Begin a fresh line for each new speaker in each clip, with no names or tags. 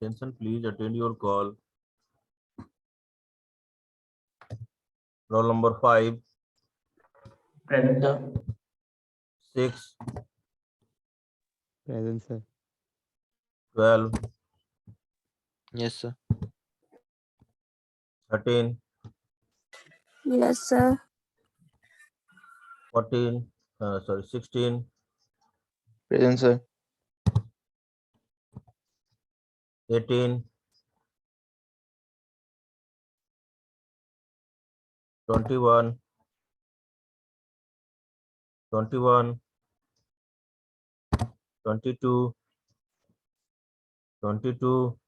Attention, please attend your call. Roll number 5.
Present, sir.
6.
Present, sir.
12.
Yes, sir.
13.
Yes, sir.
14. 16.
Present, sir.
18. 21. 21. 22. 22.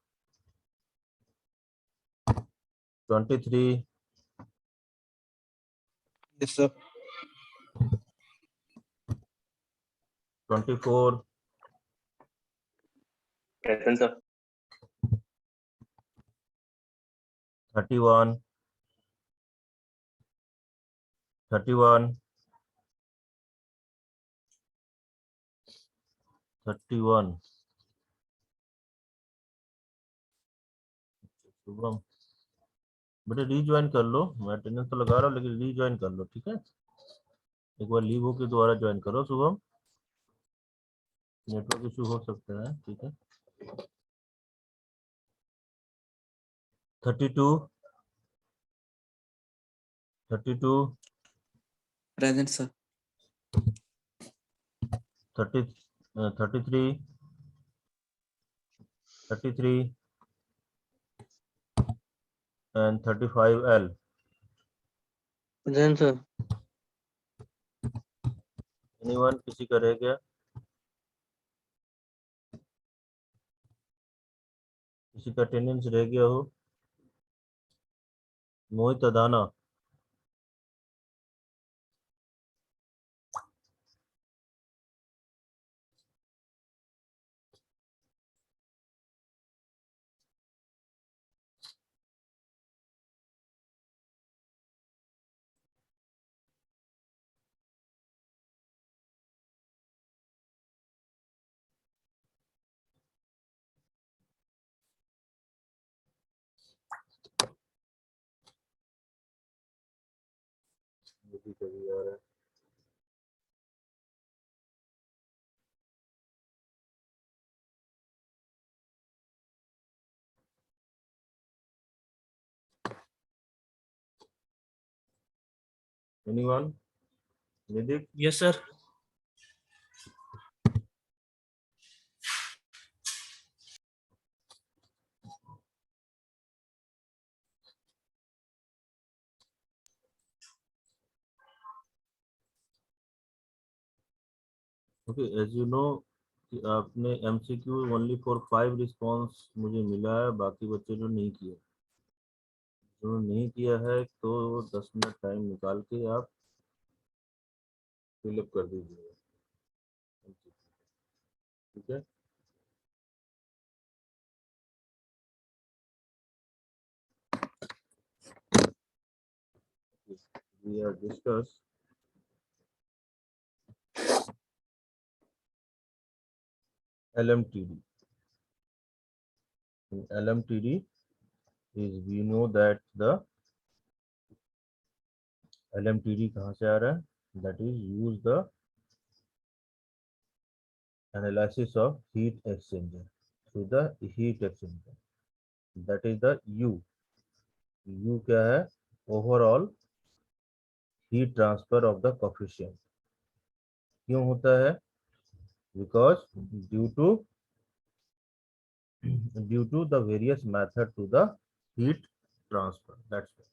23.
Yes, sir.
24.
Present, sir.
31. 31. 31. Shubham बेटे rejoin कर लो, मैं attendance तो लगा रहा हूँ लेकिन रीज्वाइन कर लो, ठीक है? एक बार लीव होके दोबारा ज्वाइन करो शुभम, नेटवर्क इशू हो सकता है, ठीक है? 32. 32.
Present, sir.
33. 33 and 35L.
Present, sir.
Anyone किसी का रह गया? किसी का अटेंडेंस रह गया हो? मोहित अदाना. कभी कभी आ रहा है. Anyone? Nidik?
Yes, sir.
Okay, as you know कि आपने MCQ only for 5 रिस्पॉन्स मुझे मिला है, बाकी बच्चे जो नहीं किए, जो नहीं किया है तो 10 मिनट टाइम निकाल के आप फिलअप कर दीजिएगा, ठीक है? We are discuss LMTD. In LMTD is we know that the LMTD कहाँ से आ रहा है? That is use the analysis of heat exchanger through the heat exchanger. That is the U. U क्या है? Overall heat transfer of the coefficient. क्यों होता है? Because due to the various method to the heat transfer. That's why.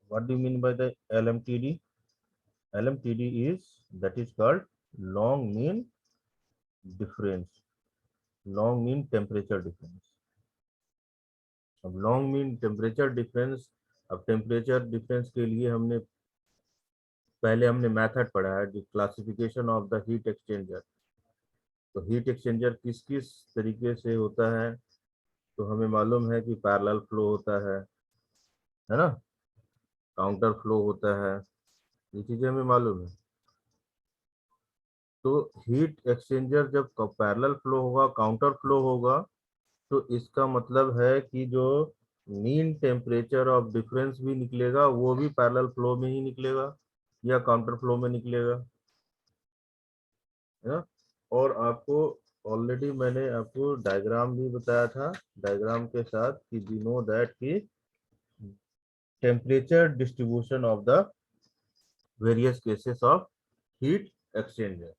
What do you mean by the LMTD? LMTD is called long mean difference, long mean temperature difference. अब long mean temperature difference, अब temperature difference के लिए हमने method पढ़ा है, जो classification of the heat exchanger. तो heat exchanger किस किस तरीके से होता है, तो हमें मालूम है कि पैरेलल फ्लो होता है ना, काउंटर फ्लो होता है, ये चीजें हमें मालूम है. तो हीट एक्सचेंजर जब पैरेलल फ्लो होगा, काउंटर फ्लो होगा, तो इसका मतलब है कि जो मीन टेम्परेचर ऑफ डिफरेंस भी निकलेगा वो भी पैरेलल फ्लो में ही निकलेगा या काउंटर फ्लो में निकलेगा, है ना। और आपको ऑलरेडी मैंने आपको डायग्राम भी बताया था, डायग्राम के साथ, कि वी नो दैट कि temperature distribution of the various cases of heat exchanger.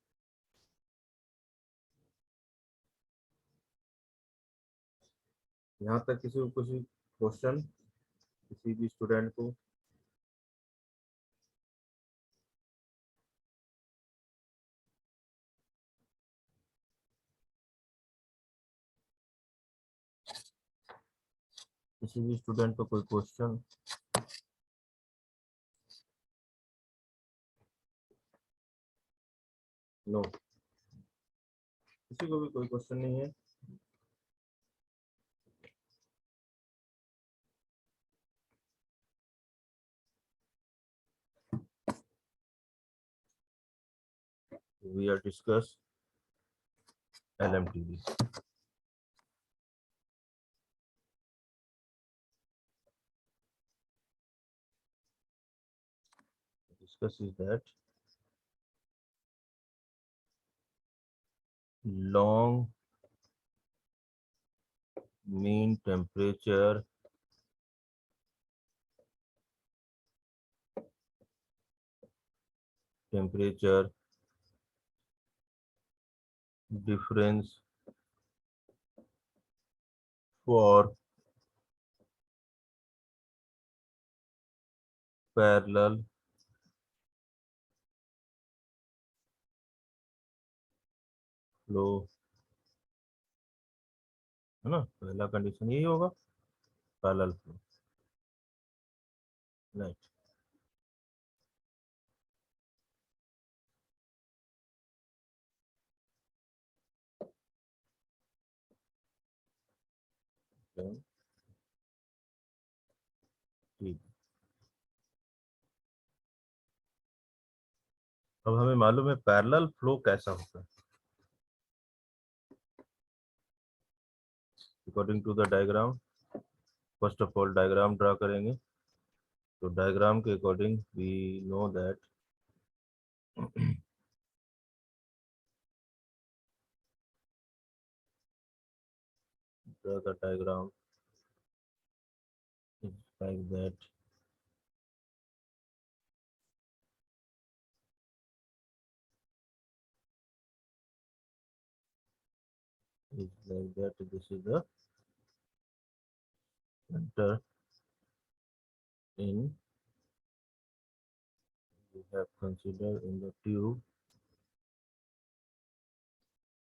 यहाँ तक किसी को कुछ क्वेश्चन, किसी भी स्टूडेंट को? किसी भी स्टूडेंट को कोई क्वेश्चन? नो, किसी को भी कोई क्वेश्चन नहीं है? We are discuss LMTD. Discuss is that long mean temperature difference for parallel flow, है ना। पहला कंडीशन यही होगा, पैरेलल फ्लो, राइट। ठीक, अब हमें मालूम है पैरेलल फ्लो कैसा होता है। According to the diagram, first of all diagram draw करेंगे। तो डायग्राम के according we know that the diagram is like that. Is like that. This is the center in we have considered in the tube.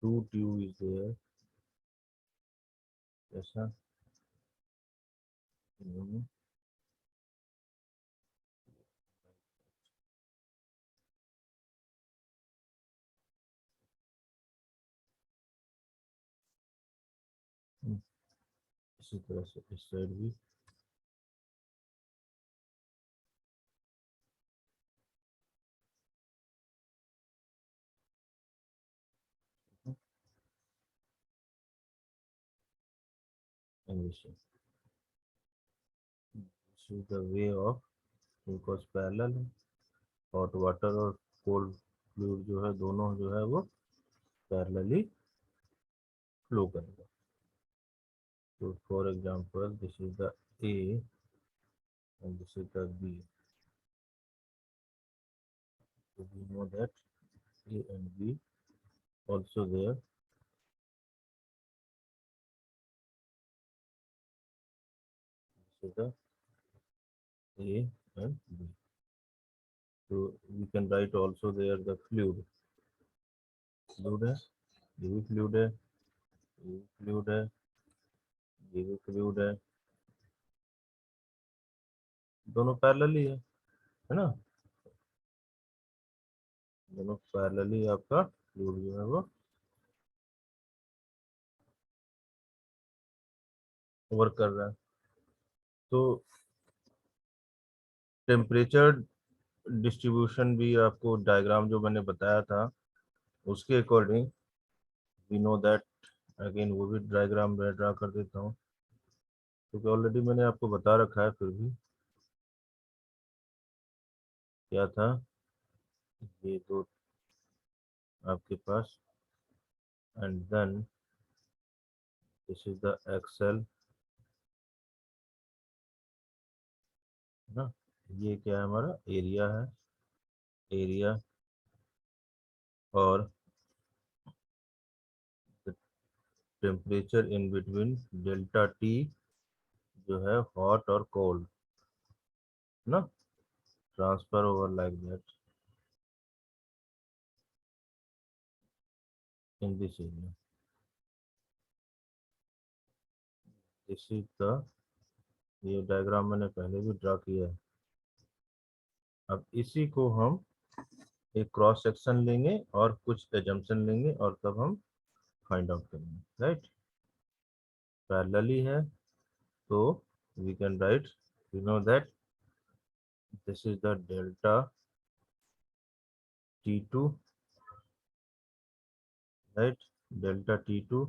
Two tube is there. Yes, sir. इसी तरह से इस side भी this is the way of, because parallel है, hot water और cold fluid जो है दोनों जो है वो पैरेलली फ्लो करेगा। तो for example this is the A and this is the B. So we know that A and B also there. This is the A and B. So we can write also there the fluid. Fluid है, ये भी fluid है, ये भी fluid है, ये भी fluid है, दोनों पैरेलल ही है ना। दोनों पैरेलल ही आपका फ्लूइड जो है वो वर्क कर रहा है। तो टेम्परेचर डिस्ट्रीब्यूशन भी आपको डायग्राम जो मैंने बताया था उसके according we know that, again वो भी डायग्राम में ड्रा कर देता हूँ क्योंकि ऑलरेडी मैंने आपको बता रखा है, फिर भी क्या था, ये दो आपके पास, and then this is the excel, ना, ये क्या है हमारा एरिया है, एरिया, और temperature in between delta T जो है हॉट और कोल्ड, ना, transfer over like that in this area, this is the, ये डायग्राम मैंने पहले भी ड्रा किया है। अब इसी को हम एक क्रॉस सेक्शन लेंगे और कुछ एजम्पशन लेंगे और तब हम फाइंड आउट करेंगे, राइट। पैरेलली है तो we can write, you know that this is the delta T2, right, delta T2,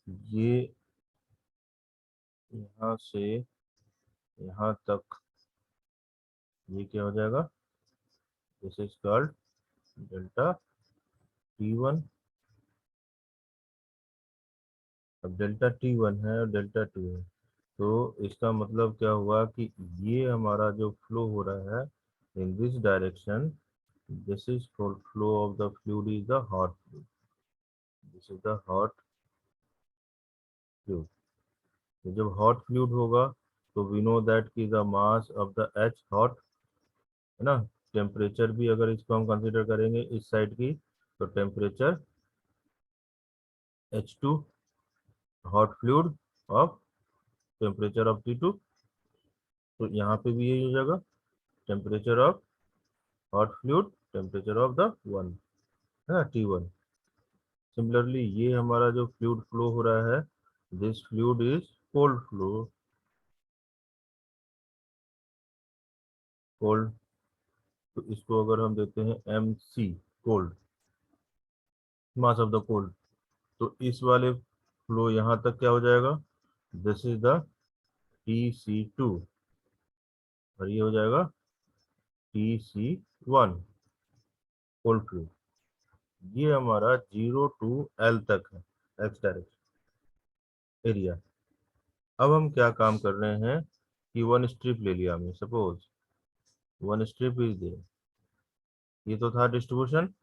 ये यहाँ से यहाँ तक ये क्या हो जाएगा, this is called delta T1। अब डेल्टा T1 है और डेल्टा 2 है, तो इसका मतलब क्या हुआ कि ये हमारा जो फ्लो हो रहा है in this direction, this is called flow of the fluid is the hot fluid, this is the hot fluid. तो जब हॉट फ्लूइड होगा तो वी नो दैट की the mass of the H hot, है ना, टेम्परेचर भी अगर इसको हम कंसीडर करेंगे इस साइड की, तो temperature H2 hot fluid of temperature of T2, तो यहाँ पे भी यही हो जाएगा, temperature of hot fluid temperature of the one, है ना, T1। सिमिलरली ये हमारा जो फ्लूइड फ्लो हो रहा है, this fluid is cold flow, cold, तो इसको अगर हम देते हैं MC cold, mass of the cold, तो इस वाले फ्लो यहाँ तक क्या हो जाएगा, दिस इज द TC2 और ये हो जाएगा TC1 कोल्ड फ्लो। ये हमारा 0 to L तक है, एक्स डायरेक्शन एरिया। अब हम क्या काम कर रहे हैं कि वन स्ट्रिप ले लिया हमने, suppose one strip is there, ये तो था डिस्ट्रीब्यूशन।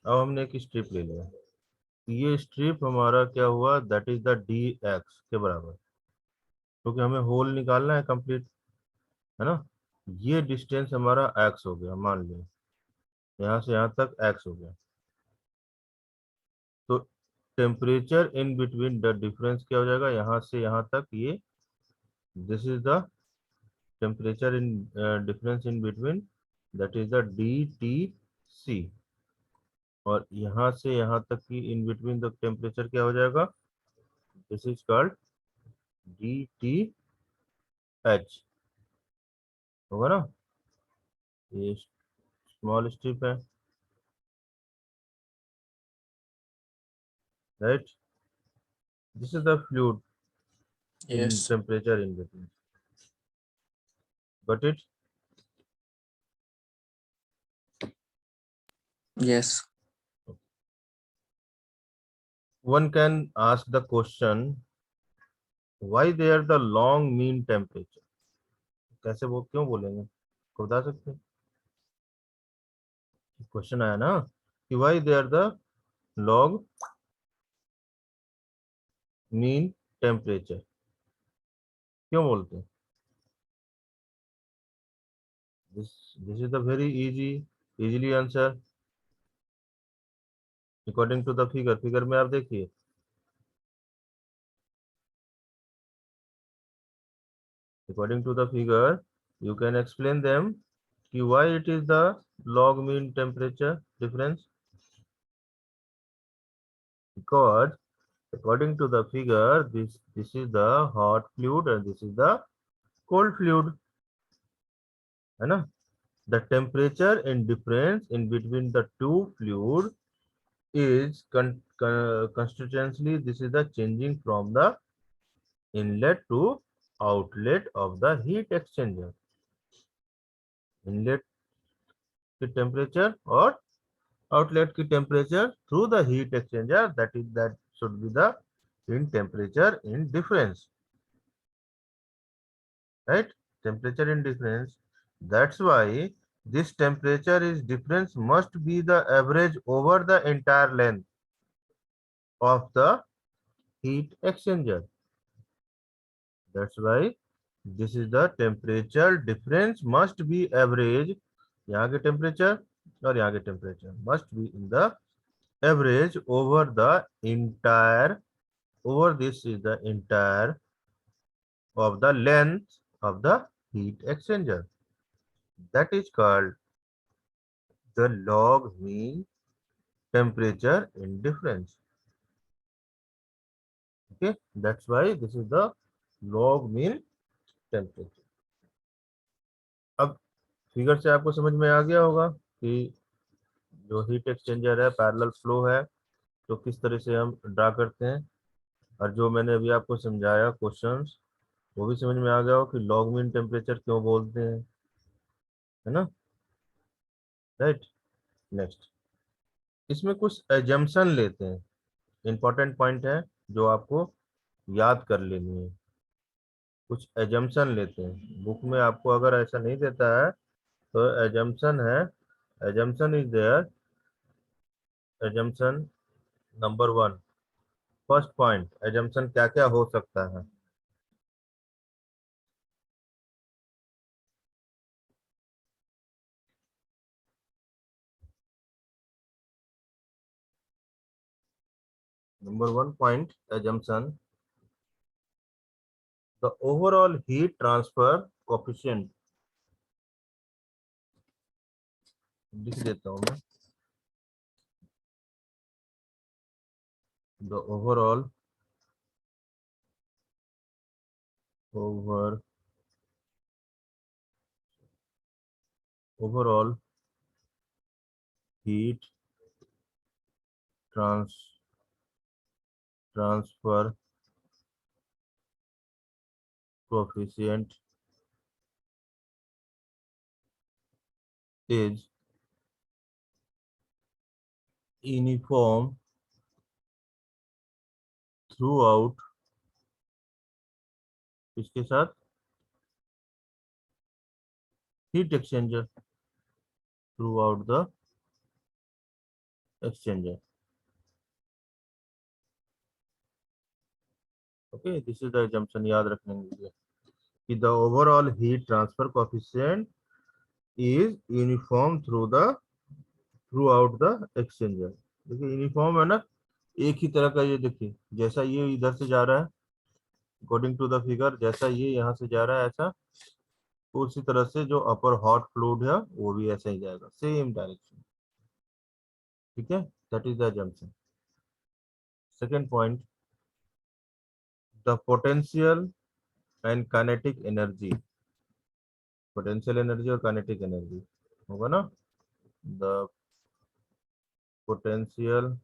अब हमने एक स्ट्रिप ले लिया, ये स्ट्रिप हमारा क्या हुआ, दैट इज द DX के बराबर, क्योंकि हमें होल निकालना है कंप्लीट, है ना। ये डिस्टेंस हमारा x हो गया, मान लिया यहाँ से यहाँ तक x हो गया, तो temperature in between the difference क्या हो जाएगा, यहाँ से यहाँ तक ये, this is the temperature in difference in between, that is the DTC, और यहाँ से यहाँ तक की इन बिटवीन द टेम्परेचर क्या हो जाएगा, दिस इज कॉल्ड DTH, होगा ना, ये स्मॉल स्ट्रिप है, right, this is the fluid in
Yes.
Temperature in between, got it?
Yes.
One can ask the question, why there the long mean temperature, कैसे वो क्यों बोलेंगे, को बता सकते हैं, क्वेश्चन आया ना कि why there the log mean temperature, क्यों बोलते हैं, this is the very easily answer according to the figure, figure में आप देखिए, according to the figure you can explain them कि why it is the log mean temperature difference, because according to the figure this is the hot fluid and this is the cold fluid, है ना, the temperature in difference in between the two fluid is constitutionally, this is the changing from the inlet to outlet of the heat exchanger. Inlet की temperature और outlet की temperature through the heat exchanger, that should be the in temperature in difference, right? Temperature in difference. That's why this temperature is difference must be the average over the entire length of the heat exchanger. That's why this is the temperature difference must be average. यहाँ के temperature और यहाँ के temperature must be in the average over the entire, over this is the entire of the length of the heat exchanger. That is called the log mean temperature in difference. Okay, that's why this is the log mean temperature. अब figure से आपको समझ में आ गया होगा कि जो heat exchanger है पैरेलल फ्लो है, तो किस तरह से हम ड्रा करते हैं, और जो मैंने अभी आपको समझाया क्वेश्चंस, वो भी समझ में आ गया हो कि लॉग मीन टेम्परेचर क्यों बोलते हैं, है ना, राइट। नेक्स्ट, इसमें कुछ एजम्पशन लेते हैं, इंपॉर्टेंट पॉइंट है जो आपको याद कर लेनी है। कुछ एजम्पशन लेते हैं, बुक में आपको अगर ऐसा नहीं देता है तो एजम्पशन है, assumption is there, assumption number 1, first point, assumption क्या क्या हो सकता है। Number 1 point assumption, the overall heat transfer coefficient, लिख देता हूं मैं, the overall overall heat transfer coefficient is uniform throughout, इसके साथ heat exchanger, throughout the exchanger. Okay, this is the assumption, याद रखने के लिए कि the overall heat transfer coefficient is uniform throughout the exchanger. देखिए यूनिफॉर्म है ना, एक ही तरह का, ये देखिए जैसा ये इधर से जा रहा है अकॉर्डिंग टू द फिगर, जैसा ये यहाँ से जा रहा है ऐसा, तो उसी तरह से जो अपर हॉट फ्लूइड है वो भी ऐसा ही जाएगा, सेम डायरेक्शन। ठीक है, that is the assumption. Second point, the potential and kinetic energy, potential energy और काइनेटिक एनर्जी होगा ना, the potential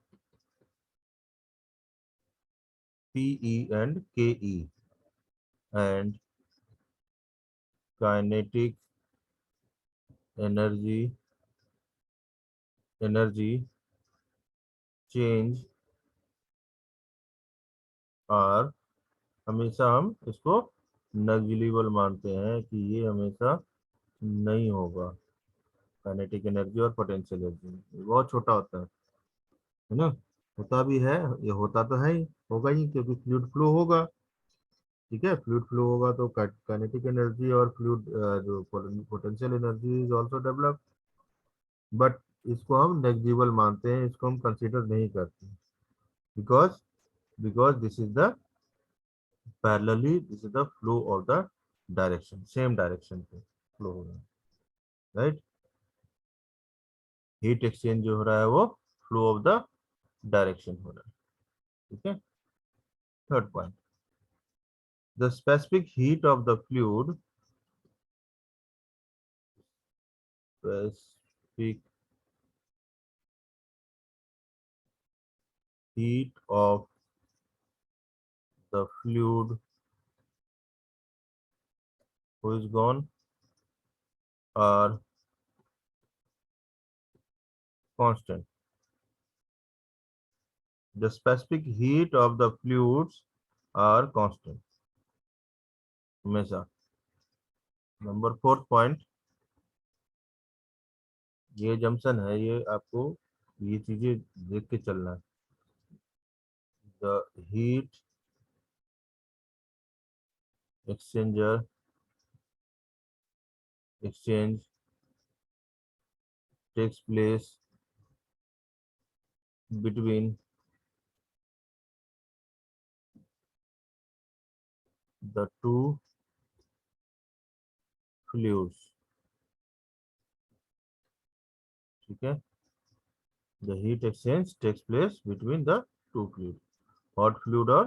PE and KE and kinetic energy change और हमेशा हम इसको नेग्लिजिबल मानते हैं कि ये हमेशा नहीं होगा। काइनेटिक एनर्जी और पोटेंशियल एनर्जी बहुत छोटा होता है ना, होता भी है, ये होता तो है ही, होगा ही क्योंकि फ्लूइड फ्लो होगा। ठीक है, फ्लूइड फ्लो होगा तो काइनेटिक एनर्जी और फ्लूइड जो potential energy is also develop, but इसको हम नेग्लिजिबल मानते हैं, इसको हम कंसीडर नहीं करते, because because this is the parallelly, this is the flow of the direction, same direction पे फ्लो हो रहा है, राइट। हीट एक्सचेंज जो हो रहा है वो फ्लो ऑफ द डायरेक्शन हो रहा है। ठीक है, third point, the specific heat of the fluid, specific heat of the fluid who is gone are constant. The specific heat of the fluids are constant. हमेशा. नंबर 4 पॉइंट, ये junction है, ये आपको ये चीजें देख के चलना है. The heat exchanger exchange takes place between the two fluids. ठीक है. The heat exchange takes place between the two fluids. Hot fluid और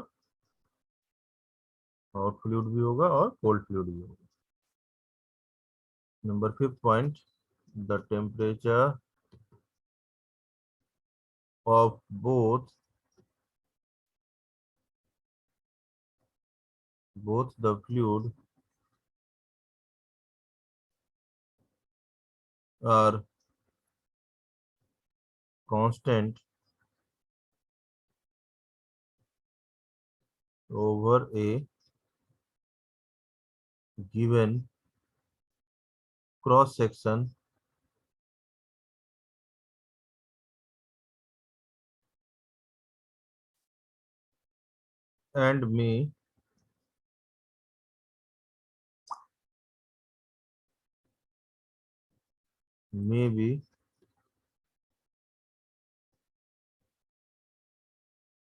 हॉट फ्लूइड भी होगा और कोल्ड फ्लूइड भी होगा. Number 5 point, the temperature of both the fluid are constant over a given cross section and may be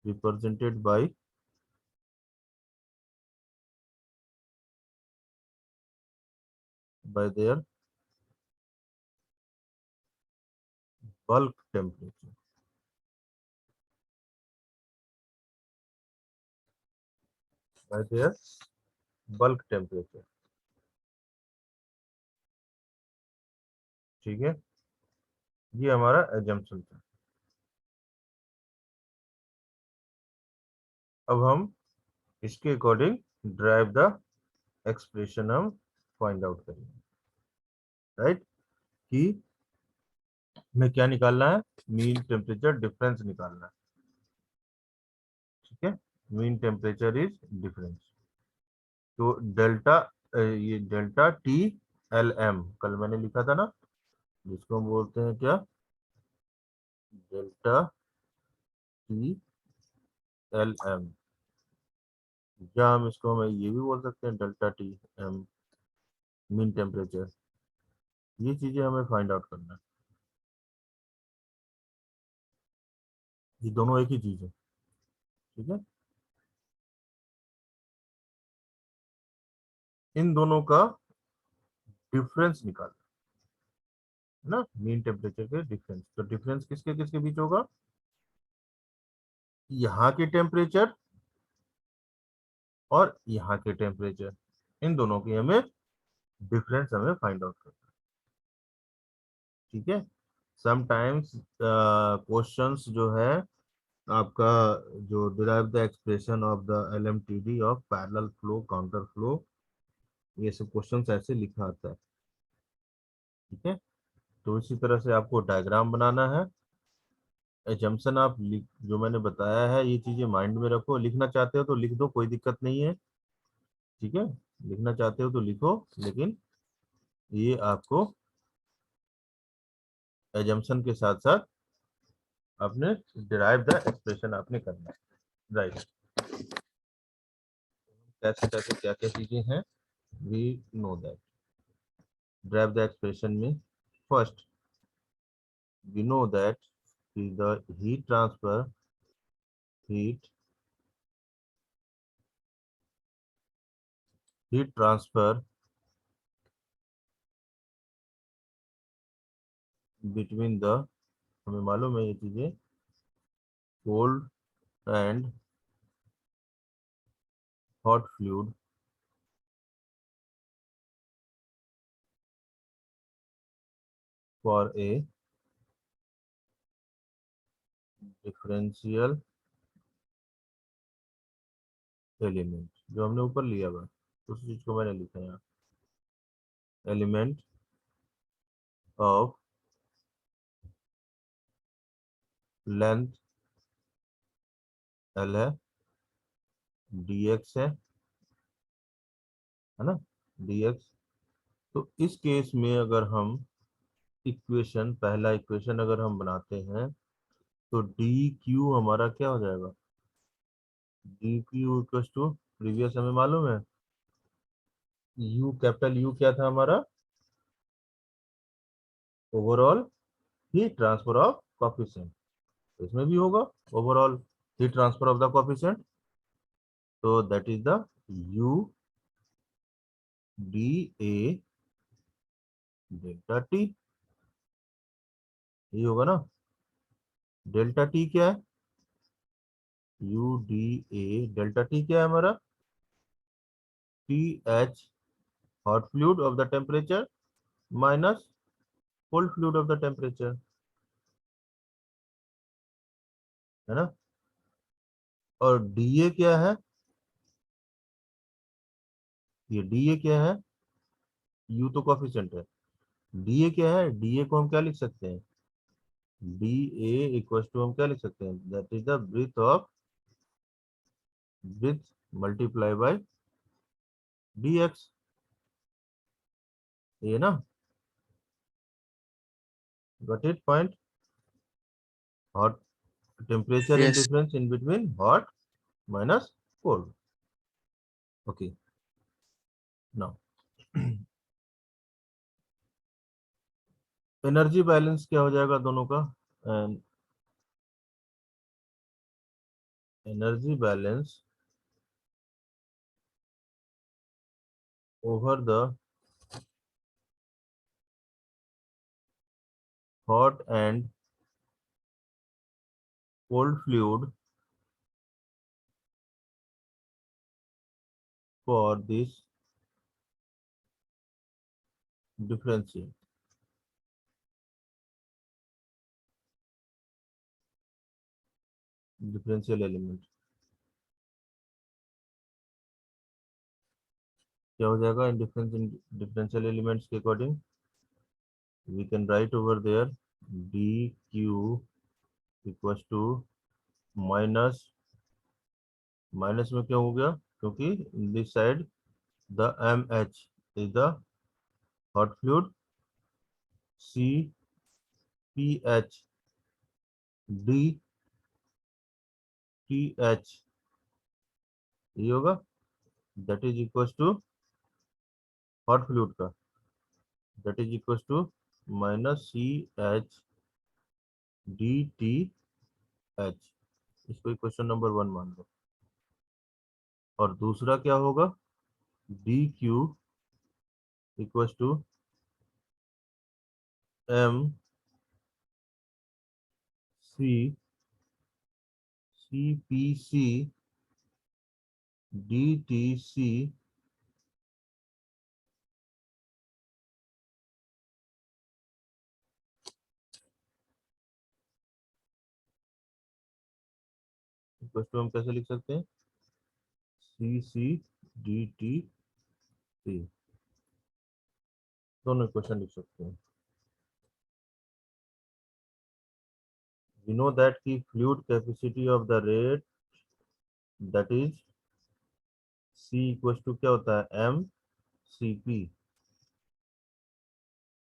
represented by their bulk temperature. By their bulk temperature. ठीक है, ये हमारा assumption था. अब हम इसके अकॉर्डिंग ड्राइव द एक्सप्रेशन हम find out करेंगे. राइट, कि हमें क्या निकालना है, मीन टेम्परेचर डिफरेंस निकालना है. ठीक है, मीन टेम्परेचर इज डिफरेंस. तो डेल्टा, ये डेल्टा टी एल एम कल मैंने लिखा था ना, जिसको हम बोलते हैं क्या, डेल्टा टी एल एम, या हम इसको हमें ये भी बोल सकते हैं delta T M mean temperature. ये चीजें हमें फाइंड आउट करना है. ये दोनों एक ही चीज है. ठीक है, इन दोनों का डिफरेंस निकालना है ना, मीन टेम्परेचर के डिफरेंस. तो डिफरेंस किसके किसके बीच होगा, यहाँ के टेम्परेचर और यहाँ के टेम्परेचर, इन दोनों की हमें डिफरेंस हमें फाइंड आउट करना है. ठीक है. समटाइम्स क्वेश्चंस जो है आपका, जो derive the expression of the LMTD of parallel flow counter flow, ये सब क्वेश्चंस ऐसे लिखा आता है. ठीक है, तो इसी तरह से आपको डायग्राम बनाना है. एजम्पशन आप जो मैंने बताया है ये चीजें माइंड में रखो. लिखना चाहते हो तो लिख दो, कोई दिक्कत नहीं है. ठीक है, लिखना चाहते हो तो लिखो, लेकिन ये आपको एजम्पशन के साथ साथ अपने डिराइव द एक्सप्रेशन आपने करना है. राइट, कैसे कैसे क्या क्या चीजें हैं, we know that. Drive the expression में first we know that the heat transfer between the, हमें मालूम है ये चीजें, cold and hot fluid for a differential element जो हमने ऊपर लिया हुआ उस चीज को मैंने लिखा है यहाँ। एलिमेंट ऑफ लेंथ एल है, dx है ना, dx। तो इस केस में अगर हम इक्वेशन, पहला इक्वेशन अगर हम बनाते हैं तो डी क्यू हमारा क्या हो जाएगा, D Q equal to, previous हमें मालूम है यू, कैपिटल यू क्या था हमारा, overall heat transfer of coefficient. इसमें भी होगा overall heat transfer of the coefficient, तो that is the U D A delta T, ये होगा ना। डेल्टा टी क्या है, U D A delta T क्या है हमारा, T H hot fluid of the temperature minus cold fluid of the temperature, है ना। और डी ए क्या है, ये डी ए क्या है, यू तो कोफिशिएंट है, डी ए क्या है, डी ए को हम क्या लिख सकते हैं, डी ए इक्वल टू हम क्या लिख सकते हैं, that is the breadth of, breadth multiply by D X, ये ना, got it point. Hot temperature in
Yes.
Difference in between hot minus cold, okay. Now energy balance क्या हो जाएगा दोनों का, energy balance over the hot and cold fluid for this differential, differential element क्या हो जाएगा, इन डिफरेंशियल एलिमेंट्स के according we can write over there dq equals to minus, minus में क्यों हो गया, क्योंकि this side the M H is the hot fluid, C P H D T H, ये होगा, that is equals to hot fluid का, that is equals to minus C H D T H, इसको question number 1 मान लो। और दूसरा क्या होगा, D Q equals to M C C P C D T C, equals to हम कैसे लिख सकते हैं, सी सी डी टी सी, दोनों इक्वेशन लिख सकते हैं। we know that की fluid capacity of the rate that is C equals to क्या होता है, M C P,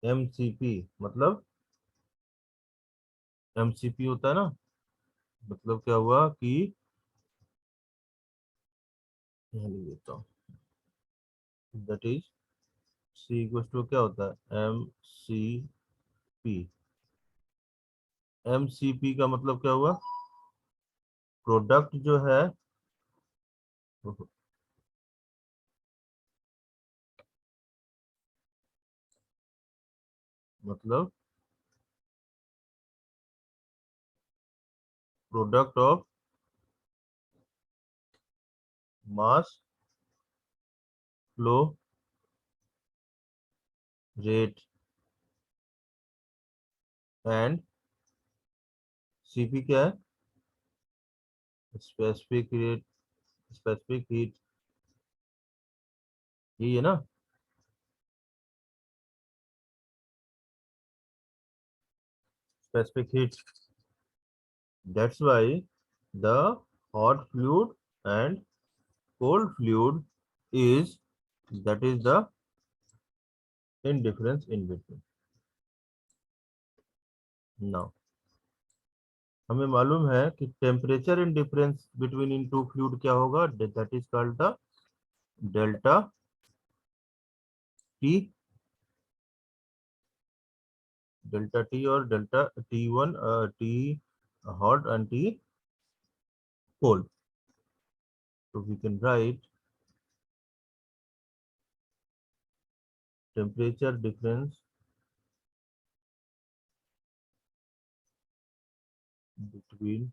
M C P मतलब एम सी पी होता है ना, मतलब क्या हुआ कि यहाँ लिख देता हूँ, that is C equals to क्या होता है, M C P, M C P का मतलब क्या हुआ, प्रोडक्ट जो है, मतलब product of mass flow rate and CP क्या है, स्पेसिफिक रेट स्पेसिफिक हीट यही है ना, specific heat. That's why the hot fluid and cold fluid is, that is the indifference in between. Now हमें मालूम है कि temperature in difference between in two fluid क्या होगा, that is called the delta T, delta T और delta T1, T hot and T cold. So we can write temperature difference between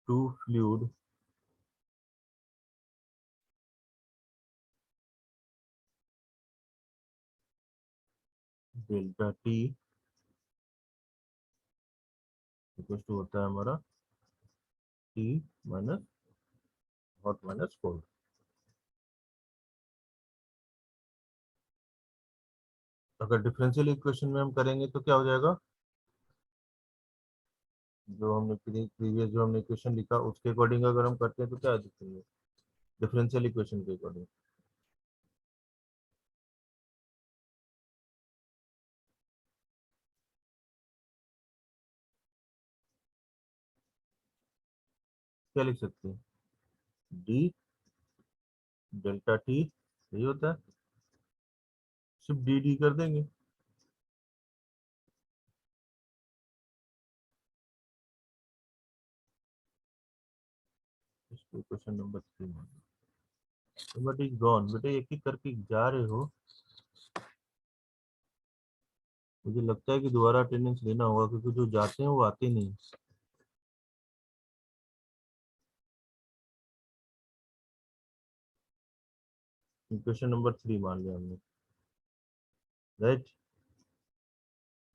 two fluid delta T equal to होता है हमारा T minus hot minus cold. अगर differential equation में हम करेंगे तो क्या हो जाएगा, जो हमने प्रीवियस जो हमने इक्वेशन लिखा उसके अकॉर्डिंग अगर हम करते हैं तो क्या लिखेंगे, डिफरेंशियल इक्वेशन के अकॉर्डिंग. क्या लिख सकते हैं, डी डेल्टा टी, यही होता है, सिर्फ डी डी कर देंगे. इसको क्वेश्चन नंबर 3 मान लो. बट इज गॉन, बेटे एक एक करके जा रहे हो, मुझे लगता है कि दोबारा अटेंडेंस लेना होगा क्योंकि जो जाते हैं वो आते नहीं. क्वेश्चन नंबर 3 मान लिया हमने, राइट.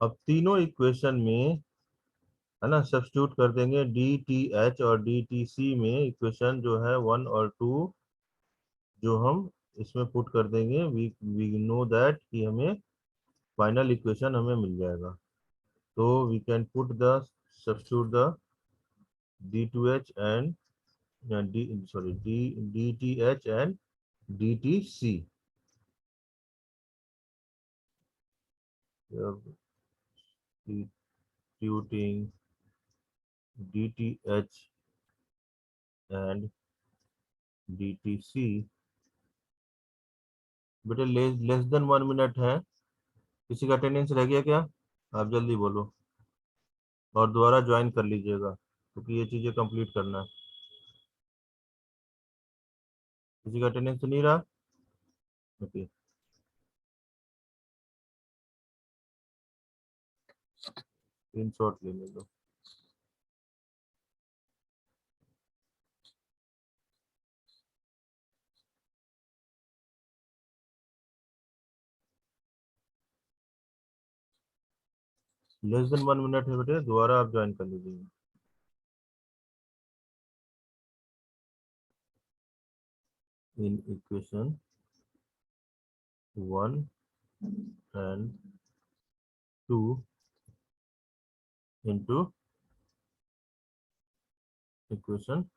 अब तीनों इक्वेशन में है ना सब्स्टिट्यूट कर देंगे, डी टी एच और डी टी सी में इक्वेशन जो है 1 और 2 जो हम इसमें पुट कर देंगे, वी नो दैट कि हमें फाइनल इक्वेशन हमें मिल जाएगा. तो we can put the substitute the D to H and D sorry D T H and D T C. Substituting DTH and DTC. बेटे लेस देन 1 मिनट है, किसी का अटेंडेंस रह गया क्या, आप जल्दी बोलो और दोबारा ज्वाइन कर लीजिएगा क्योंकि ये चीजें कंप्लीट करना है. किसी का अटेंडेंस तो नहीं रहा, ओके. स्क्रीनशॉट लेने दो. लेस देन 1 मिनट है बेटे, दोबारा आप ज्वाइन कर लीजिएगा. In equation 1 and 2 into equation